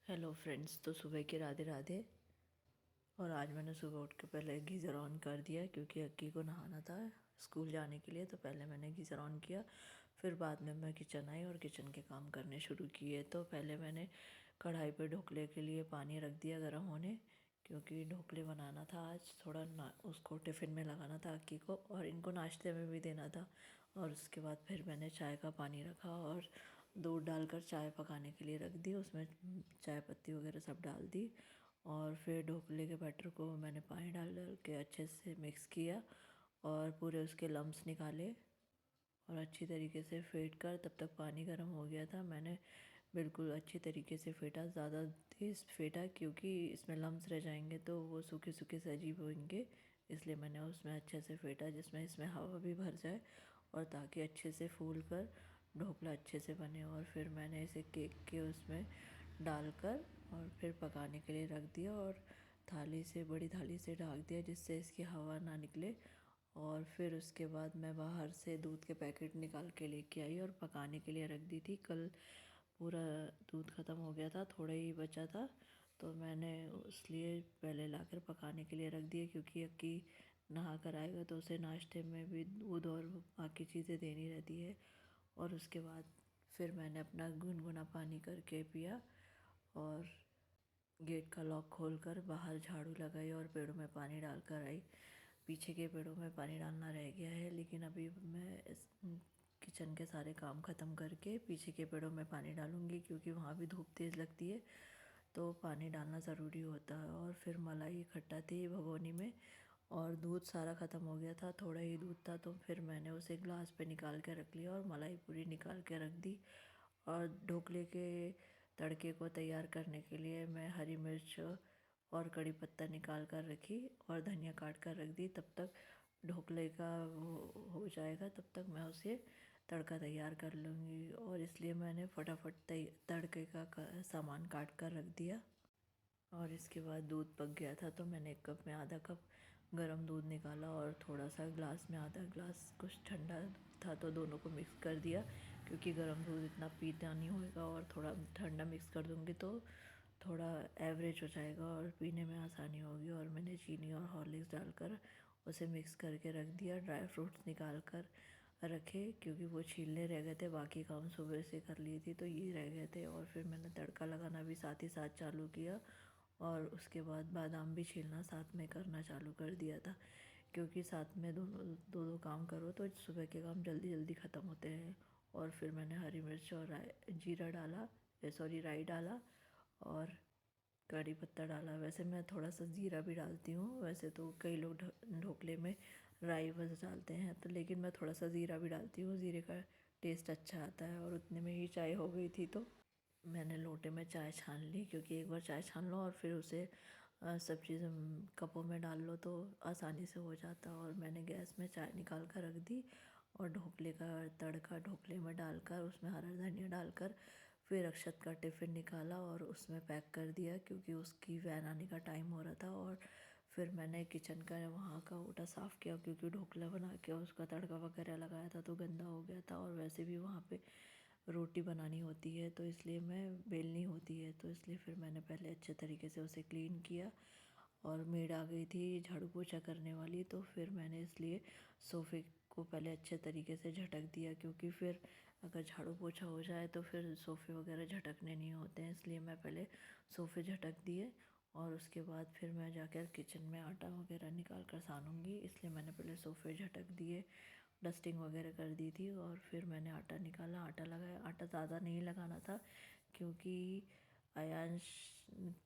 Hello friends. तो सुबह के राधे राधे। और आज मैंने सुबह उठ के पहले गीज़र ऑन कर दिया क्योंकि अक्की को नहाना था स्कूल जाने के लिए। तो पहले मैंने गीज़र ऑन किया, फिर बाद में मैं किचन आई और किचन के काम करने शुरू किए। तो पहले मैंने कढ़ाई पे ढोकले के लिए पानी रख दिया गर्म होने, क्योंकि ढोकले बनाना था आज। थोड़ा ना उसको टिफ़िन में लगाना था अक्की को, और इनको नाश्ते में भी देना था। और उसके बाद फिर मैंने चाय का पानी रखा और दूध डालकर चाय पकाने के लिए रख दी। उसमें चाय पत्ती वगैरह सब डाल दी, और फिर ढोकले के बैटर को मैंने पानी डाल डाल के अच्छे से मिक्स किया और पूरे उसके लम्स निकाले और अच्छी तरीके से फेंट कर, तब तक पानी गर्म हो गया था। मैंने बिल्कुल अच्छी तरीके से फेंटा, ज़्यादा तेज़ फेंटा क्योंकि इसमें लम्स रह जाएंगे तो वो सूखे सूखे से अजीब होंगे। इसलिए मैंने उसमें अच्छे से फेंटा जिसमें इसमें हवा भी भर जाए, और ताकि अच्छे से फूल कर ढोकला अच्छे से बने। और फिर मैंने इसे केक के उसमें डालकर और फिर पकाने के लिए रख दिया, और थाली से, बड़ी थाली से ढक दिया जिससे इसकी हवा ना निकले। और फिर उसके बाद मैं बाहर से दूध के पैकेट निकाल के लेके आई और पकाने के लिए रख दी थी। कल पूरा दूध ख़त्म हो गया था, थोड़ा ही बचा था, तो मैंने इसलिए पहले लाकर पकाने के लिए रख दिया, क्योंकि अक्की नहा कर आएगा तो उसे नाश्ते में भी दूध और बाकी चीज़ें देनी रहती है। और उसके बाद फिर मैंने अपना गुनगुना पानी करके पिया, और गेट का लॉक खोलकर बाहर झाड़ू लगाई और पेड़ों में पानी डालकर आई। पीछे के पेड़ों में पानी डालना रह गया है, लेकिन अभी मैं इस किचन के सारे काम ख़त्म करके पीछे के पेड़ों में पानी डालूँगी, क्योंकि वहाँ भी धूप तेज़ लगती है तो पानी डालना ज़रूरी होता है। और फिर मलाई इकट्ठा थी भगोनी में, और दूध सारा ख़त्म हो गया था, थोड़ा ही दूध था, तो फिर मैंने उसे ग्लास पे निकाल के रख लिया और मलाई पूरी निकाल के रख दी। और ढोकले के तड़के को तैयार करने के लिए मैं हरी मिर्च और कड़ी पत्ता निकाल कर रखी और धनिया काट कर रख दी। तब तक ढोकले का वो हो जाएगा, तब तक मैं उसे तड़का तैयार कर लूँगी, और इसलिए मैंने फटाफट तड़के का सामान काट कर रख दिया। और इसके बाद दूध पक गया था तो मैंने एक कप में आधा कप गरम दूध निकाला और थोड़ा सा ग्लास में आधा ग्लास कुछ ठंडा था तो दोनों को मिक्स कर दिया, क्योंकि गरम दूध इतना पीता नहीं होगा, और थोड़ा ठंडा मिक्स कर दूँगी तो थोड़ा एवरेज हो जाएगा और पीने में आसानी होगी। और मैंने चीनी और हॉर्लिक्स डालकर उसे मिक्स करके रख दिया। ड्राई फ्रूट्स निकाल कर रखे क्योंकि वो छीलने रह गए थे, बाकी काम सुबह से कर लिए थी तो ये रह गए थे। और फिर मैंने तड़का लगाना भी साथ ही साथ चालू किया, और उसके बाद बादाम भी छीलना साथ में करना चालू कर दिया था, क्योंकि साथ में दोनों दो दो काम करो तो सुबह के काम जल्दी जल्दी ख़त्म होते हैं। और फिर मैंने हरी मिर्च और जीरा डाला, सॉरी राई डाला, और कड़ी पत्ता डाला। वैसे मैं थोड़ा सा ज़ीरा भी डालती हूँ, वैसे तो कई लोग ढोकले में राई बस डालते हैं, तो लेकिन मैं थोड़ा सा ज़ीरा भी डालती हूँ, ज़ीरे का टेस्ट अच्छा आता है। और उतने में ही चाय हो गई थी, तो मैंने लोटे में चाय छान ली, क्योंकि एक बार चाय छान लो और फिर उसे सब चीज़ें कपों में डाल लो तो आसानी से हो जाता। और मैंने गैस में चाय निकाल कर रख दी, और ढोकले का तड़का ढोकले में डालकर उसमें हरा धनिया डालकर फिर अक्षत का टिफ़िन निकाला और उसमें पैक कर दिया, क्योंकि उसकी वैन आने का टाइम हो रहा था। और फिर मैंने किचन का वहाँ का ओटा साफ़ किया, क्योंकि ढोकला बना के उसका तड़का वगैरह लगाया था तो गंदा हो गया था, और वैसे भी वहाँ पे रोटी बनानी होती है तो इसलिए मैं बेलनी होती है, तो इसलिए फिर मैंने पहले अच्छे तरीके से उसे क्लीन किया। और मेड आ गई थी झाड़ू पोछा करने वाली, तो फिर मैंने इसलिए सोफ़े को पहले अच्छे तरीके से झटक दिया, क्योंकि फिर अगर झाड़ू पोछा हो जाए तो फिर सोफ़े वगैरह झटकने नहीं होते हैं, इसलिए मैं पहले सोफ़े झटक दिए। और उसके बाद फिर मैं जाकर किचन में आटा वगैरह निकाल कर सानूँगी, इसलिए मैंने पहले सोफ़े झटक दिए, डस्टिंग वगैरह कर दी थी। और फिर मैंने आटा निकाला, आटा लगाया। आटा ज़्यादा नहीं लगाना था, क्योंकि आयांश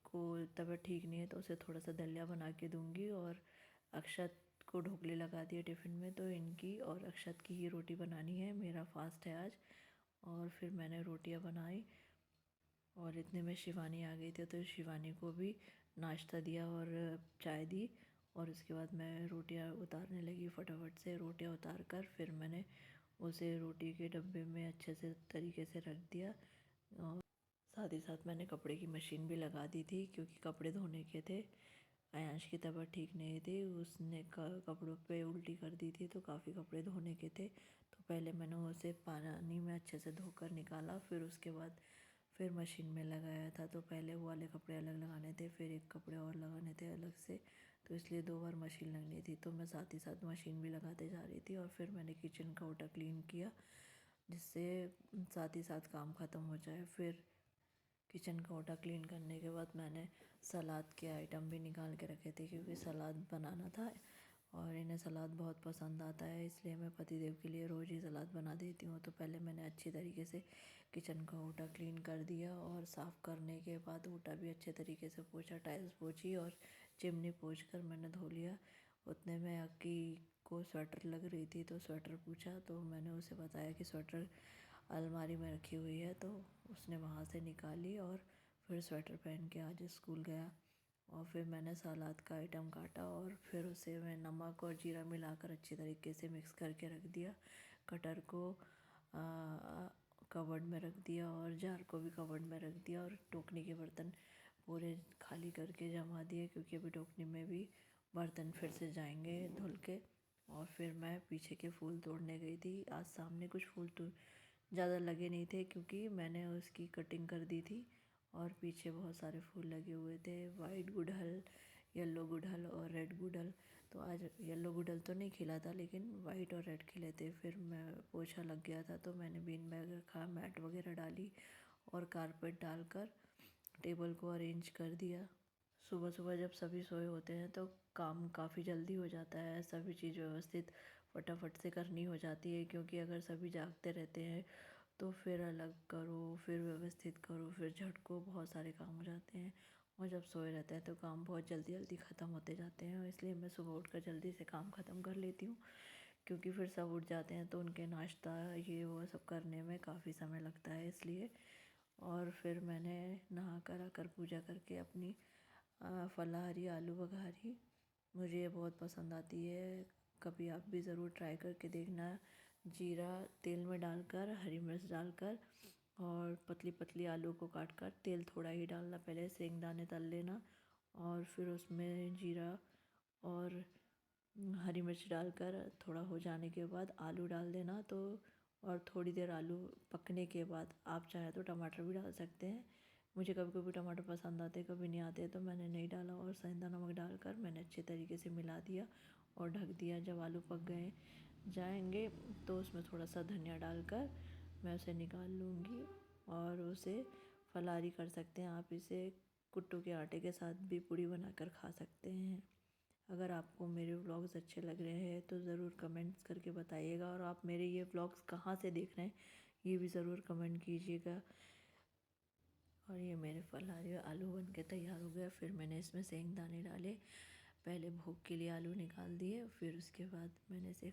को तबीयत ठीक नहीं है तो उसे थोड़ा सा दलिया बना के दूंगी। और अक्षत को ढोकले लगा दिए टिफ़िन में, तो इनकी और अक्षत की ही रोटी बनानी है, मेरा फास्ट है आज। और फिर मैंने रोटियां बनाई, और इतने में शिवानी आ गई थी तो शिवानी को भी नाश्ता दिया और चाय दी। और उसके बाद मैं रोटियां उतारने लगी, फटाफट से रोटियां उतार कर फिर मैंने उसे रोटी के डब्बे में अच्छे से तरीके से रख दिया। और साथ ही साथ मैंने कपड़े की मशीन भी लगा दी थी, क्योंकि कपड़े धोने के थे। आयांश की तबीयत ठीक नहीं थी, उसने कपड़ों पे उल्टी कर दी थी तो काफ़ी कपड़े धोने के थे। तो पहले मैंने उसे पानी में अच्छे से धोकर निकाला, फिर उसके बाद फिर मशीन में लगाया था, तो पहले वो वाले कपड़े अलग लगाने थे, फिर एक कपड़े और लगाने थे अलग से, तो इसलिए 2 बार मशीन लगनी थी। तो मैं साथ ही साथ मशीन भी लगाते जा रही थी और फिर मैंने किचन का ओटा क्लीन किया, जिससे साथ ही साथ काम ख़त्म हो जाए। फिर किचन का ओटा क्लीन करने के बाद मैंने सलाद के आइटम भी निकाल के रखे थे, क्योंकि सलाद बनाना था और इन्हें सलाद बहुत पसंद आता है, इसलिए मैं पतिदेव के लिए रोज़ ही सलाद बना देती हूँ। तो पहले मैंने अच्छी तरीके से किचन का ओटा क्लीन कर दिया और साफ़ करने के बाद ओटा भी अच्छे तरीके से पोंछा, टाइल्स पोंछी और चिमनी पोंछ कर मैंने धो लिया। उतने में अक्की को स्वेटर लग रही थी, तो स्वेटर पूछा, तो मैंने उसे बताया कि स्वेटर अलमारी में रखी हुई है, तो उसने वहाँ से निकाली और फिर स्वेटर पहन के आज स्कूल गया। और फिर मैंने सलाद का आइटम काटा और फिर उसे मैं नमक और जीरा मिलाकर अच्छी तरीके से मिक्स करके रख दिया। कटर को कबर्ड में रख दिया और जार को भी कबर्ड में रख दिया और टोकनी के बर्तन पूरे खाली करके जमा दिए, क्योंकि अभी टोकनी में भी बर्तन फिर से जाएंगे धुल के। और फिर मैं पीछे के फूल तोड़ने गई थी। आज सामने कुछ फूल तो ज़्यादा लगे नहीं थे, क्योंकि मैंने उसकी कटिंग कर दी थी और पीछे बहुत सारे फूल लगे हुए थे, वाइट गुड़हल, येलो गुड़हल और रेड गुड़हल। तो आज येलो गुड़हल तो नहीं खिला था, लेकिन वाइट और रेड खिले थे। फिर मैं पोछा लग गया था, तो मैंने बीन बैग रखा, मैट वगैरह डाली और कारपेट डालकर टेबल को अरेंज कर दिया। सुबह सुबह जब सभी सोए होते हैं तो काम काफ़ी जल्दी हो जाता है, सभी चीज़ व्यवस्थित फटाफट से करनी हो जाती है, क्योंकि अगर सभी जागते रहते हैं तो फिर अलग करो, फिर व्यवस्थित करो, फिर झटको, बहुत सारे काम हो जाते हैं। और जब सोए रहते हैं तो काम बहुत जल्दी जल्दी ख़त्म होते जाते हैं, इसलिए मैं सुबह उठकर जल्दी से काम ख़त्म कर लेती हूँ, क्योंकि फिर सब उठ जाते हैं तो उनके नाश्ता ये वो सब करने में काफ़ी समय लगता है, इसलिए। और फिर मैंने नहा कर आकर पूजा करके अपनी फलाहारी आलू बघारी, मुझे ये बहुत पसंद आती है, कभी आप भी ज़रूर ट्राई करके देखना। जीरा तेल में डालकर, हरी मिर्च डालकर और पतली पतली आलू को काट कर, तेल थोड़ा ही डालना, पहले सेंगदाने तल लेना और फिर उसमें जीरा और हरी मिर्च डालकर थोड़ा हो जाने के बाद आलू डाल देना। तो और थोड़ी देर आलू पकने के बाद आप चाहे तो टमाटर भी डाल सकते हैं। मुझे कभी कभी टमाटर पसंद आते, कभी नहीं आते, तो मैंने नहीं डाला और सेंधा नमक डालकर मैंने अच्छे तरीके से मिला दिया और ढक दिया। जब आलू पक गए जाएंगे तो उसमें थोड़ा सा धनिया डालकर मैं उसे निकाल लूँगी और उसे फलारी कर सकते हैं। आप इसे कुट्टू के आटे के साथ भी पूड़ी बनाकर खा सकते हैं। अगर आपको मेरे व्लॉग्स अच्छे लग रहे हैं तो ज़रूर कमेंट्स करके बताइएगा, और आप मेरे ये व्लॉग्स कहाँ से देख रहे हैं ये भी ज़रूर कमेंट कीजिएगा। और ये मेरे फलारी आलू बन के तैयार हो गया। फिर मैंने इसमें सेंगदाने डाले, पहले भोग के लिए आलू निकाल दिए, फिर उसके बाद मैंने इसे